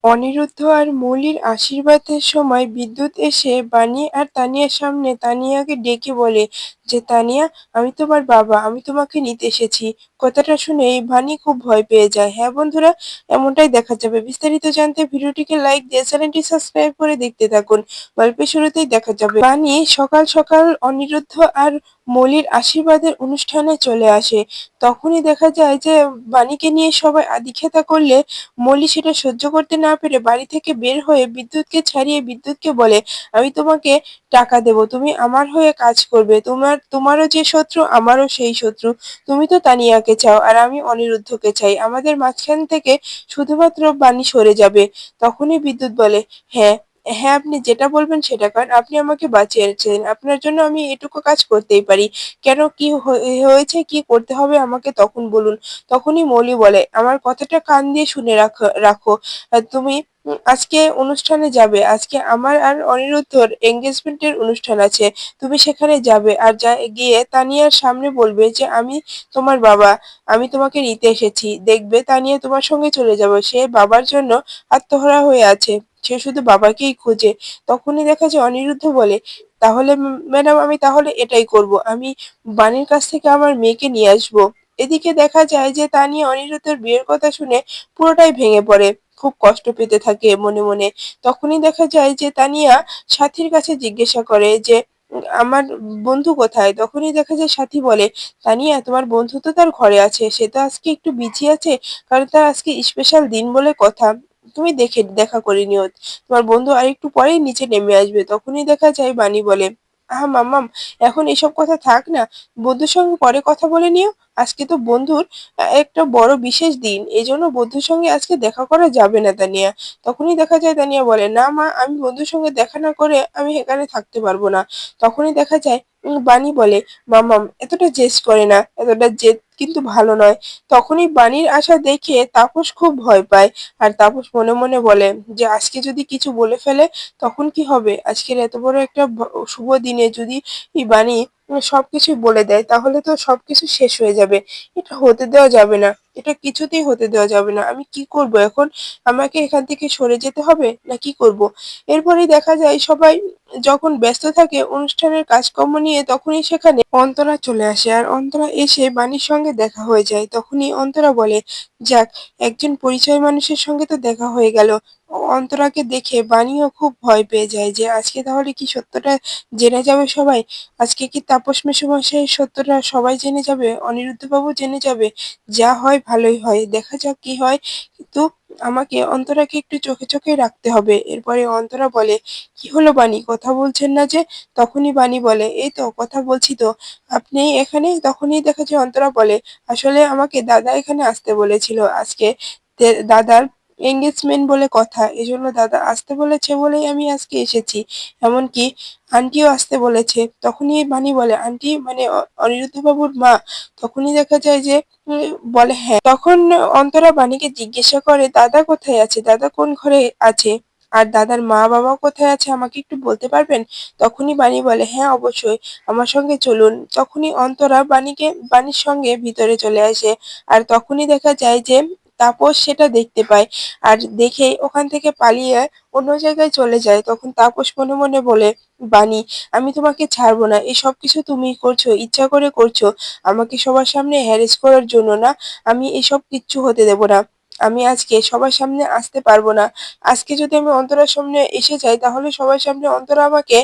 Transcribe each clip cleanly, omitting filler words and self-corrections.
অনিরুদ্ধ আর মৌলির আশীর্বাদের সময় বিদ্যুৎ এসে বানি আর তানিয়ার সামনে তানিয়াকে ডেকে বলে যে, তানিয়া, আমি তোমার বাবা, আমি তোমাকে নিতে এসেছি। কথাটা শুনেই বানি খুব ভয় পেয়ে যায়। হ্যাঁ বন্ধুরা, এমনটাই দেখা যাবে। বিস্তারিত জানতে ভিডিওটিকে লাইক দিয়ে চ্যানেলটি সাবস্ক্রাইব করে দেখতে থাকুন। গল্পের শুরুতেই দেখা যাবে বানি সকাল সকাল অনিরুদ্ধ আর মৌলির আশীর্বাদের অনুষ্ঠানে চলে আসে। তখনই দেখা যায় যে বানিকে নিয়ে সবাই আদিক্ষেতা করলে মলি সেটা সহ্য করতে না পেরে বাড়ি থেকে বের হয়ে বিদ্যুৎকে ছাড়িয়ে বিদ্যুৎকে বলে, আমি তোমাকে টাকা দেব, তুমি আমার হয়ে কাজ করবে। তোমারও যে শত্রু আমারও সেই শত্রু। তুমি তো তানিয়াকে চাও আর আমি অনিরুদ্ধকে চাই। আমাদের মাঝখান থেকে শুধুমাত্র বাণী সরে যাবে। তখনই বিদ্যুৎ বলে, হ্যাঁ, হ্যাঁ, আপনি যেটা বলবেন সেটা করেন। আপনি আমাকে বাঁচিয়েছেন, আপনার জন্য আমি এটুকু কাজ করতেই পারি। কেন, কি হয়েছে, কি করতে হবে আমাকে তখন বলুন। তখনই মৌলি বলে, আমার কথাটা কান দিয়ে শুনে রাখো রাখো। তুমি আজকে অনুষ্ঠানে যাবে। আজকে আমার আর অনিরুদ্ধর এঙ্গেজমেন্টের অনুষ্ঠান আছে। তুমি সেখানে যাবে আর গিয়ে তানিয়ার সামনে বলবে যে আমি তোমার বাবা, আমি তোমাকে নিতে এসেছি। দেখবে তানিয়া তোমার সঙ্গে চলে যাবে। সে বাবার জন্য আত্মহারা হয়ে আছে। সে শুধু বাবাকেই খোঁজে। তখনই দেখা যায় অনিরুদ্ধ বলে, তাহলে ম্যাডাম, আমি তাহলে এটাই করব। আমি বাণীর কাছ থেকে আমার মেয়েকে নিয়ে আসবো। এদিকে দেখা যায় যে তানিয়া অনিরুদ্ধের বিয়ের কথা শুনে পুরোটাই ভেঙে পড়ে। খুব কষ্ট পেতে থাকে মনে মনে। তখনই দেখা যায় যে তানিয়া সাথীর কাছে জিজ্ঞাসা করে যে, আমার বন্ধু কোথায়? তখনই দেখা যায় সাথী বলে, তানিয়া, তোমার বন্ধু তো তার ঘরে আছে। সে তো আজকে একটু বিজি আছে, কারণ তার আজকে স্পেশাল দিন বলে কথা। তুমি দেখা করে নিও। তোমার বন্ধু আর একটু পরেই নিচে নেমে আসবে। তখনই দেখা যায় বাণী বলে, আহা মাম্মাম, এখন এসব কথা থাক না। বন্ধুর সঙ্গে পরে কথা বলে নিও। আজকে তো বন্ধুর একটা বড় বিশেষ দিন। এজন্য বন্ধুর সঙ্গে আজকে দেখা করা যাবে না তানিয়া। তখনই দেখা যায় তানিয়া বলে, না মা, আমি বন্ধুর সঙ্গে দেখা না করে আমি এখানে থাকতে পারবো না। তখনই দেখা যায় বাণী বলে, মাম্মাম, এতটা জেদ করে না, এতটা জেদ কিন্তু ভালো নয়। তখনই বাণীর আশা দেখে তাপস খুব ভয় পায়। আর তাপস মনে মনে বলে যে আজকে যদি কিছু বলে ফেলে তখন কি হবে? আজকের এত বড় একটা শুভ দিনে যদি এই বাণী সবকিছুই বলে দেয় তাহলে তো সবকিছু শেষ হয়ে যাবে। এটা হতে দেওয়া যাবে না। এটা কিছুতেই হতে দেওয়া যাবে না। আমি কি করব এখন? আমাকে এখান থেকে সরে যেতে হবে না কি করব? এরপরেই দেখা যায় সবাই যখন ব্যস্ত থাকে অনুষ্ঠানের কাজকর্ম নিয়ে, তখনই সেখানে অন্তরা চলে আসে। আর অন্তরা এসে বাণীর সঙ্গে দেখা হয়ে যায়। তখনই অন্তরা বলে, যাক, একজন পরিচয় মানুষের সঙ্গে তো দেখা হয়ে গেল। অন্তরাকে দেখে বাণীও খুব ভয় পেয়ে যায় যে আজকে তাহলে কি সত্যটা জেনে যাবে সবাই। আজকে কি তাপস মেসোমশাইয়ের সত্যটা সবাই জেনে যাবে, অনিরুদ্ধবাবু জেনে যাবে। যা হয় ভালোই হয়, দেখা যাক কি হয়। কিন্তু আমাকে অন্তরাকে একটু চোখে চোখে রাখতে হবে। এরপরে অন্তরা বলে, কি হলো বাণী, কথা বলছেন না যে? তখনই বাণী বলে, এই তো কথা বলছি তো, আপনি এখানে? তখনই দেখা যায় অন্তরা বলে, আসলে আমাকে দাদা এখানে আসতে বলেছিল আজকে। দাদার এঙ্গেজমেন্ট বলে কথা, এজন্য দাদা আসতে বলেছে বলেই আমি আজকে এসেছি। এমনকি আন্টিও আসতে বলেছে। তখনই বাণী বলে, আন্টি মানে অনিরুদ্ধ বাবুর মা? তখনই দেখা যায় যে বলে হ্যাঁ। তখন অন্তরা বাণীকে জিজ্ঞাসা করে, দাদা কোথায় আছে, দাদা কোন ঘরে আছে, আর দাদার মা বাবা কোথায় আছে, আমাকে একটু বলতে পারবেন? তখনই বাণী বলে, হ্যাঁ অবশ্যই, আমার সঙ্গে চলুন। তখনই অন্তরা বাণীর সঙ্গে ভিতরে চলে আসে। আর তখনই দেখা যায় যে তাপস সেটা দেখতে পায়। আর দেখেই ওখান থেকে পালিয়ে অন্য জায়গায় চলে যায়। তখন তাপস মনে মনে বলে, বাণী, আমি তোমাকে ছাড়বো না। এই সব কিছু তুমি করছো, ইচ্ছা করে করছো, আমাকে সবার সামনে হ্যারেস করার জন্য না। আমি এসব কিচ্ছু হতে দেব না। আমি আজকে সবার সামনে আসতে পারবো না। আজকে যদি আমি অন্তরার সামনে এসে যাই তাহলে সবার সামনে অন্তরা আমাকে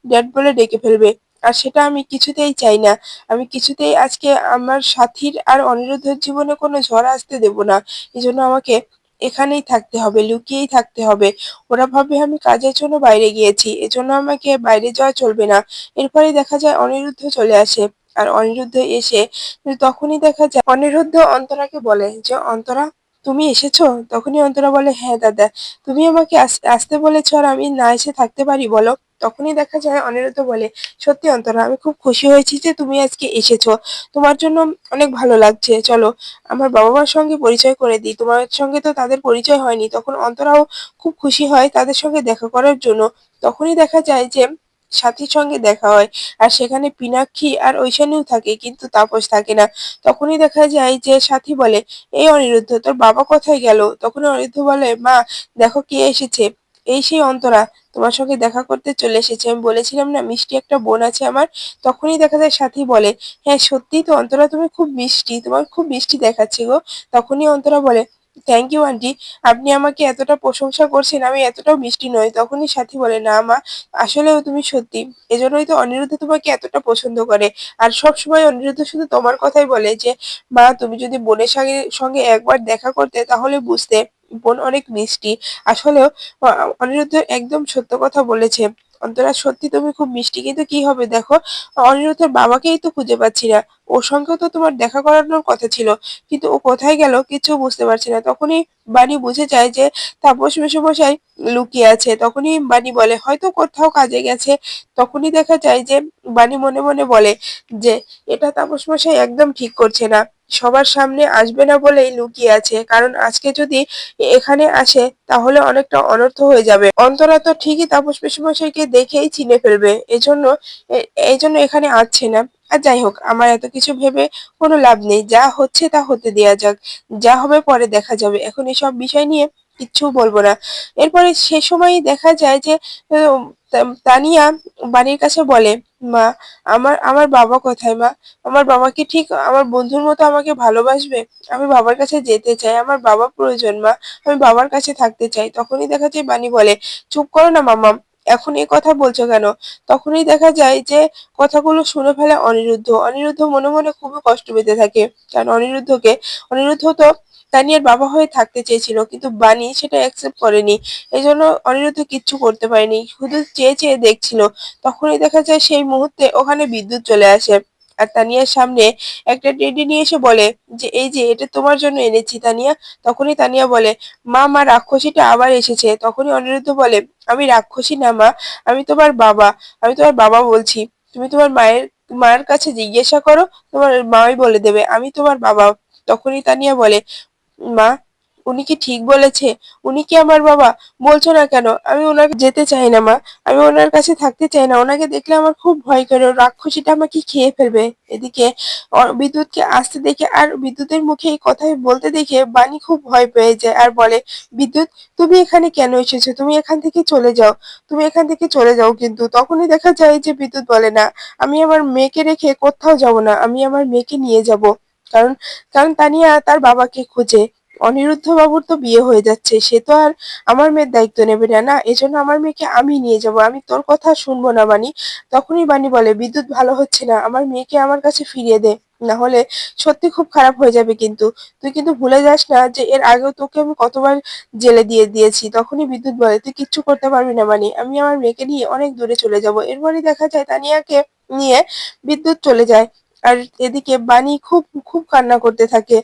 ড্যাড বলে ডেকে ফেলবে। আর সেটা আমি কিছুতেই চাই না। আমি কিছুতেই আজকে আমার সাথীর আর অনিরুদ্ধের জীবনে কোনো ঝড় আসতে দেব না। এজন্য আমাকে এখানেই থাকতে হবে, লুকিয়েই থাকতে হবে। ওরা ভাবে আমি কাজের জন্য বাইরে গিয়েছি, এজন্য আমাকে বাইরে যাওয়া চলবে না। এরপরে দেখা যায় অনিরুদ্ধ চলে আসে। আর অনিরুদ্ধ এসে তখনই দেখা যায় অনিরুদ্ধ অন্তরাকে বলে যে, অন্তরা, তুমি এসেছো? তখনই অন্তরা বলে, হ্যাঁ দাদা, তুমি আমাকে আসতে বলেছো আর আমি না এসে থাকতে পারি বলো? তখনই দেখা যায় অনিরুদ্ধ বলে, সত্যি অন্তরা, আমি খুব খুশি হয়েছি যে তুমি আজকে এসেছো। তোমার জন্য অনেক ভালো লাগছে। চলো আমার বাবা মার সঙ্গে পরিচয় করে দিই, তোমার সঙ্গে তো তাদের পরিচয় হয়নি। তখন অন্তরাও খুব খুশি হয় তাদের সঙ্গে দেখা করার জন্য। তখনই দেখা যায় যে সাথীর সঙ্গে দেখা হয়। আর সেখানে পিনাক্ষী আর ঐশানীও থাকে, কিন্তু তাপস থাকে না। তখনই দেখা যায় যে সাথী বলে, এই অনিরুদ্ধ, তোর বাবা কোথায় গেল? তখন অনিরুদ্ধ বলে, মা দেখো কে এসেছে। এই সেই অন্তরা, তোমার সঙ্গে দেখা করতে চলে এসেছে। আমি বলেছিলাম না মিষ্টি একটা বোন আছে আমার। তখনই দেখা যায় সাথী বলে, হ্যাঁ সত্যিই তো অন্তরা, তুমি খুব মিষ্টি, তোমার খুব মিষ্টি দেখাচ্ছে গো। তখনই অন্তরা বলে, থ্যাংক ইউ আন্টি, আপনি আমাকে এতটা প্রশংসা করছেন, আমি এতটাও মিষ্টি নই। তখনই সাথী বলে, না মা, আসলেও তুমি সত্যি, এজন্যই তো অনিরুদ্ধ তোমাকে এতটা পছন্দ করে। আর সব সময় অনিরুদ্ধ শুধু তোমার কথাই বলে যে, মা তুমি যদি বোনের সঙ্গে সঙ্গে একবার দেখা করতে তাহলে বুঝতে, বোন অনেক মিষ্টি। আসলেও অনিরুদ্ধ একদম সত্য কথা বলেছে। অন্তরা সত্যি তুমি খুব মিষ্টি, কিন্তু কি হবে দেখো, অনিরুদ্ধের বাবাকেই তো খুঁজে পাচ্ছি না। ওর সঙ্গেও তো তোমার দেখা করানোর কথা ছিল, কিন্তু ও কোথায় গেল কিছু বুঝতে পারছি না। তখনই বাণী বুঝে যায় যে তাপস মেশমশাই লুকিয়ে আছে। তখনই বাণী বলে, হয়তো কোথাও কাজে গেছে। তখনই দেখা যায় যে বাণী মনে মনে বলে যে, এটা তাপস মশাই একদম ঠিক করছে না, সবার সামনে আসবে না বলেই লুকিয়ে আছে, কারণ আজকে যদি এখানে আসে তাহলে অনেকটা অনর্থ হয়ে যাবে। অন্তরা তো ঠিকই তাপস মেশমশাইকে দেখেই চিনে ফেলবে, এজন্য এই জন্য এখানে আসছে না। আর যাই হোক, আমার এত কিছু ভেবে কোনো লাভ নেই, যা হচ্ছে তা হতে দেয়া যাক, যা হবে পরে দেখা যাবে, এখন এসব বিষয় নিয়ে কিচ্ছু বলবো না। এরপরে সে সময়ই দেখা যায় যে উম, তানিয়া বাড়ির কাছে বলে, মা আমার আমার বাবা কোথায় মা? আমার বাবা কি ঠিক আমার বন্ধুর মতো আমাকে ভালোবাসবে? আমি বাবার কাছে যেতে চাই, আমার বাবা প্রয়োজন মা, আমি বাবার কাছে থাকতে চাই। তখনই দেখা যায় বানি বলে, চুপ করো না মামা, এখন এই কথা বলছো কেন? তখনই দেখা যায় যে কথাগুলো শুনে ফেলে অনিরুদ্ধ। অনিরুদ্ধ মনে মনে খুবই কষ্ট পেতে থাকে, কারণ অনিরুদ্ধ তো তানিয়ার বাবা হয়ে থাকতে চেয়েছিল, কিন্তু বানি সেটা অ্যাকসেপ্ট করেনি। এই জন্য অনিরুদ্ধ কিচ্ছু করতে পারেনি, শুধু চেয়ে চেয়ে দেখছিল। তখনই দেখা যায় সেই মুহূর্তে ওখানে বিদ্যুৎ চলে আসে, আর তানিয়ার সামনে একটা টেডি নিয়ে এসে বলে যে, এই যে এটা তোমার জন্য এনেছি তানিয়া। তখনই তানিয়া বলে, মা মা রাক্ষসীটা আবার এসেছে। তখনই অনিরুদ্ধ বলে, আমি রাক্ষসী না মা, আমি তোমার বাবা, আমি তোমার বাবা বলছি। তুমি তোমার মায়ের কাছে জিজ্ঞাসা করো, তোমার মাই বলে দেবে আমি তোমার বাবা। তখনই তানিয়া বলে, মা উনি কি ঠিক বলেছে? উনি কি আমার বাবা? বলছো না কেন? আমি ওনার যেতে চাই না মা, আমি ওনার কাছে থাকতে চাই না, ওনাকে দেখলে আমার খুব ভয় করে, ওই রাক্ষসীটা আমাকে খেয়ে ফেলবে। এদিকে বিদ্যুৎকে আসতে দেখে আর বিদ্যুতের মুখে এই কথা বলতে দেখে বানি খুব ভয় পেয়ে যায় আর বলে, বিদ্যুৎ তুমি এখানে কেন এসেছো? তুমি এখান থেকে চলে যাও, তুমি এখান থেকে চলে যাও। কিন্তু তখনই দেখা যায় যে বিদ্যুৎ বলে, না আমি আমার মেয়েকে রেখে কোথাও যাব না, আমি আমার মেয়েকে নিয়ে যাব। কারণ কারণ তানিয়া তার বাবাকে খোঁজে। অনিরুদ্ধ বাবুর তো বিয়ে হয়ে যাচ্ছে, সে তো আর আমার মেয়ের দায়িত্ব নেবে না, না এজন্য আমার মেয়েকে আমি নিয়ে যাব, আমি তোর কথা শুনবো না বানি। তখনই বানি বলে, বিদ্যুৎ ভালো হচ্ছে না, আমার মেয়েকে আমার কাছে ফিরিয়ে দে, না হলে সত্যি খুব খারাপ হয়ে যাবে। কিন্তু তুই কিন্তু ভুলে যাস না যে এর আগেও তোকে আমি কতবার জেলে দিয়ে দিয়েছি। তখনই বিদ্যুৎ বলে, তুই কিচ্ছু করতে পারবি না বানি, আমি আমার মেয়েকে নিয়ে অনেক দূরে চলে যাব। এরপরই দেখা যায় তানিয়াকে নিয়ে বিদ্যুৎ চলে যায়। আর এদিকে বানি খুব খুব কান্না করতে থাকে,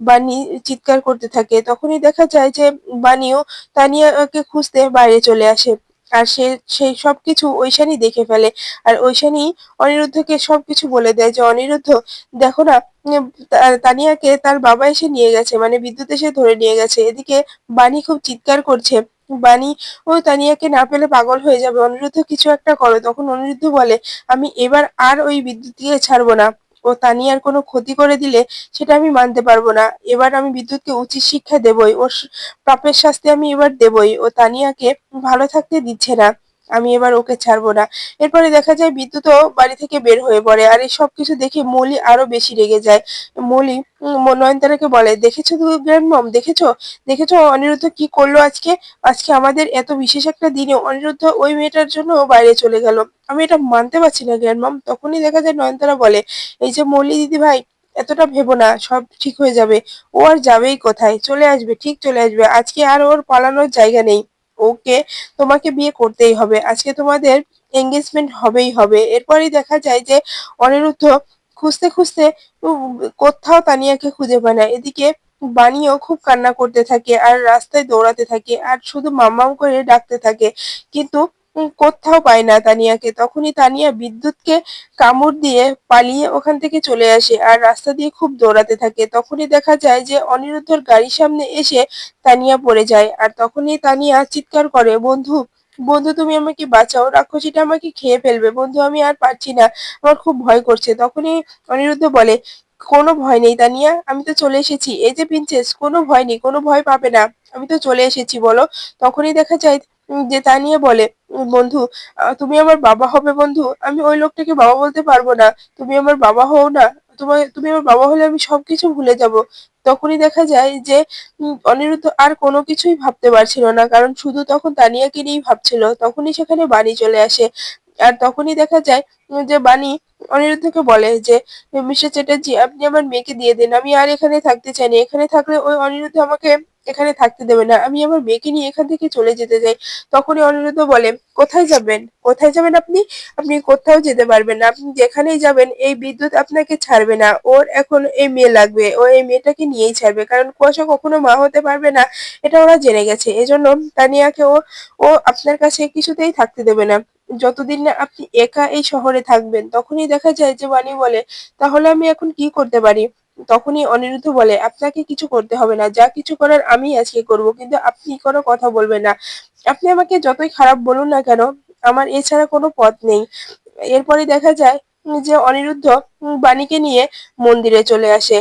বানি চিৎকার করতে থাকে। তখনই দেখা যায় যে বানিও তানিয়াকে খুঁজতে বাইরে চলে আসে। আর সেই সবকিছু ঐশানী দেখে ফেলে। আর ঐশানী অনিরুদ্ধকে সবকিছু বলে দেয় যে, অনিরুদ্ধ দেখো না, তানিয়াকে তার বাবা এসে নিয়ে গেছে, মানে বিদ্যুৎ এসে ধরে নিয়ে গেছে। এদিকে বানি খুব চিৎকার করছে, বানি ও তানিয়াকে না পেলে পাগল হয়ে যাবে, অনিরুদ্ধ কিছু একটা করো। তখন অনিরুদ্ধ বলে, আমি এবার আর ওই বিদ্যুৎকে ছাড়বো না, ও তানিয়ার কোনো ক্ষতি করে দিলে সেটা আমি মানতে পারবো না। এবার আমি বিদ্যুৎকে উচিত শিক্ষা দেবই, ওর পাপের শাস্তি আমি এবার দেবই। ও তানিয়াকে ভালো থাকতে দিচ্ছে না, আমি এবার ওকে ছাড়বো না। এরপরে দেখা যায় বিদ্যুৎও বাড়ি থেকে বের হয়ে পড়ে। আর এই সবকিছু দেখে মলি আরো বেশি রেগে যায়। মলি নয়নতারাকে বলে, দেখেছো তুমি গ্র্যান্ডমম, দেখেছো দেখেছো অনিরুদ্ধ কি করলো আজকে? আজকে আমাদের এত বিশেষ একটা দিনে অনিরুদ্ধ ওই মেয়েটার জন্য বাইরে চলে গেল, আমি এটা মানতে পারছি না গ্র্যান্ডমম। তখনই দেখা যায় নয়নতারা বলে, এই যে মলি দিদি ভাই, এতটা ভেবো না, সব ঠিক হয়ে যাবে। ও আর যাবেই কোথায়, চলে আসবে, ঠিক চলে আসবে। আজকে আর ওর পালানোর জায়গা নেই, ওকে তোমাকে বিয়ে করতেই হবে, আজকে তোমাদের এঙ্গেজমেন্ট হবেই হবে। এরপরই দেখা যায় যে অনিরুদ্ধ খুঁজতে খুঁজতে কোথাও তানিয়াকে খুঁজে পায় না। এদিকে বানিও খুব কান্না করতে থাকে আর রাস্তায় দৌড়াতে থাকে আর শুধু মাম্মাম করে ডাকতে থাকে, কিন্তু কোথাও পায় না তানিয়াকে। তখনই তানিয়া বিদ্যুৎকে কামড় দিয়ে পালিয়ে ওখান থেকে চলে আসে আর রাস্তা দিয়ে খুব দৌড়াতে থাকে। তখনই দেখা যায় যে অনিরুদ্ধর গাড়ির সামনে এসে তানিয়া পড়ে যায়। আর তখনই তানিয়া চিৎকার করে, বন্ধু বন্ধু তুমি আমাকে বাঁচাও, রাক্ষসীটা আমাকে খেয়ে ফেলবে, বন্ধু আমি আর পারছি না, আমার খুব ভয় করছে। তখনই অনিরুদ্ধ বলে, কোনো ভয় নেই তানিয়া, আমি তো চলে এসেছি, এই যে প্রিন্সেস, কোনো ভয় নেই, কোনো ভয় পাবে না, আমি তো চলে এসেছি বলো। তখনই দেখা যায় যে তানিয়া বলে, বন্ধু তুমি আমার বাবা হবে বন্ধু, আমি ওই লোকটাকে বাবা বলতে পারবো না, তুমি আমার বাবা হও না, তুমি আমার বাবা হলে আমি সবকিছু ভুলে যাব। তখনই দেখা যায় যে অনিরুদ্ধ আর কোনো কিছুই ভাবতে পারছিল না, কারণ শুধু তখন তানিয়াকে নিয়েই ভাবছিল। তখনই সেখানে বাণী চলে আসে। আর তখনই দেখা যায় যে বাণী অনিরুদ্ধকে বলে যে, মিস্টার চ্যাটার্জি আপনি আমার মেয়েকে দিয়ে দিন, আমি আর এখানে থাকতে চাই না, এখানে থাকলে ওই অনিরুদ্ধ আমাকে এখানে থাকতে দেবে না, আমি আমার মেয়েকে নিয়ে এখান থেকে চলে যেতে চাই। তখনই অনিরুদ্ধ বলে, কোথায় যাবেন, কোথায় যাবেন আপনি, আপনি কোথাও যেতে পারবেন না, আপনি যেখানেই যাবেন এই বিদ্যুৎ আপনাকে ছাড়বে না, ওর এখন এই মেয়ে লাগবে, ও এই মেয়েটাকে নিয়েই ছাড়বে, কারণ কুয়াশা কখনো মা হতে পারবে না, এটা ওরা জেনে গেছে। এজন্য তানিয়াকে ও ও আপনার কাছে কিছুতেই থাকতে দেবে না, যতদিন না আপনি একা এই শহরে থাকবেন। তখনই দেখা যায় যে বাণী বলে, তাহলে আমি এখন কি করতে পারি। তখনই অনিরুদ্ধ বলে, আপনাকে কিছু করতে হবে না, যা কিছু করার আমি আজকে করব, কিন্তু আপনি কোনো কথা বলবেন না, আপনি আমাকে যতই খারাপ বলুন না কেন, আমার এছাড়া কোনো পথ নেই। এরপরে দেখা যায় যে অনিরুদ্ধ বাণীকে নিয়ে মন্দিরে চলে আসে।